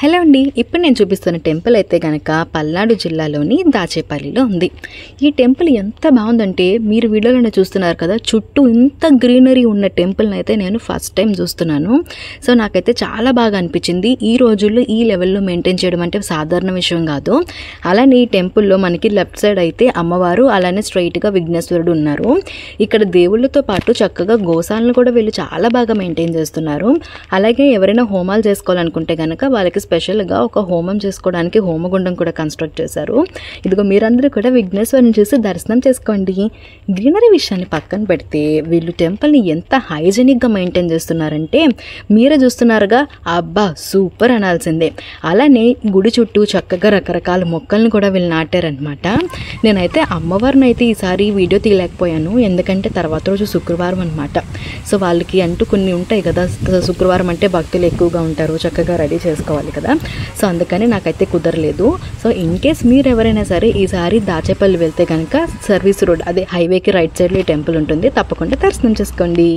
Hello అండి, ఇప్పుడు నేను చూపిస్తున్న టెంపుల్ అయితే కనుక పల్నాడు జిల్లాలోని దాచేపల్లిలో ఉంది. ఈ టెంపుల్ ఎంత బాగుందంటే మీరు వీడియోలోనే చూస్తున్నారు కదా, చుట్టూ ఇంత గ్రీనరీ ఉన్న టెంపుల్ని అయితే నేను ఫస్ట్ టైం చూస్తున్నాను. సో నాకైతే చాలా బాగా అనిపించింది. ఈ రోజుల్లో ఈ లెవెల్లో మెయింటైన్ చేయడం అంటే సాధారణ విషయం కాదు. అలానే ఈ టెంపుల్లో మనకి లెఫ్ట్ సైడ్ అయితే అమ్మవారు, అలానే స్ట్రైట్గా విఘ్నేశ్వరుడు ఉన్నారు. ఇక్కడ దేవుళ్ళతో పాటు చక్కగా గోశాలను కూడా వీళ్ళు చాలా బాగా మెయింటైన్ చేస్తున్నారు. అలాగే ఎవరైనా హోమాలు చేసుకోవాలనుకుంటే కనుక వాళ్ళకి స్పెషల్గా ఒక హోమం చేసుకోవడానికి హోమగుండం కూడా కన్స్ట్రక్ట్ చేశారు. ఇదిగో మీరందరూ కూడా విఘ్నేశ్వరుని చూసి దర్శనం చేసుకోండి. గ్రీనరీ విషయాన్ని పక్కన పెడితే వీళ్ళు టెంపుల్ని ఎంత హైజెనిక్గా మెయింటైన్ చేస్తున్నారంటే మీరే చూస్తున్నారుగా, అబ్బా సూపర్ అనాల్సిందే. అలానే గుడి చుట్టూ చక్కగా రకరకాల మొక్కల్ని కూడా వీళ్ళు నాటారనమాట. నేనైతే అమ్మవారిని అయితే ఈసారి వీడియో తీయలేకపోయాను, ఎందుకంటే తర్వాత రోజు శుక్రవారం అనమాట. సో వాళ్ళకి అంటూ కొన్ని ఉంటాయి కదా, శుక్రవారం అంటే భక్తులు ఎక్కువగా ఉంటారు, చక్కగా రెడీ చేసుకోవాలి కదా. సో అందుకని నాకైతే కుదరలేదు. సో ఇన్ కేస్ మీరు ఎవరైనా సరే ఈసారి దాచేపల్లి వెళ్తే కనుక సర్వీస్ రోడ్, అదే హైవేకి రైట్ సైడ్లో ఈ టెంపుల్ ఉంటుంది, తప్పకుండా దర్శనం చేసుకోండి.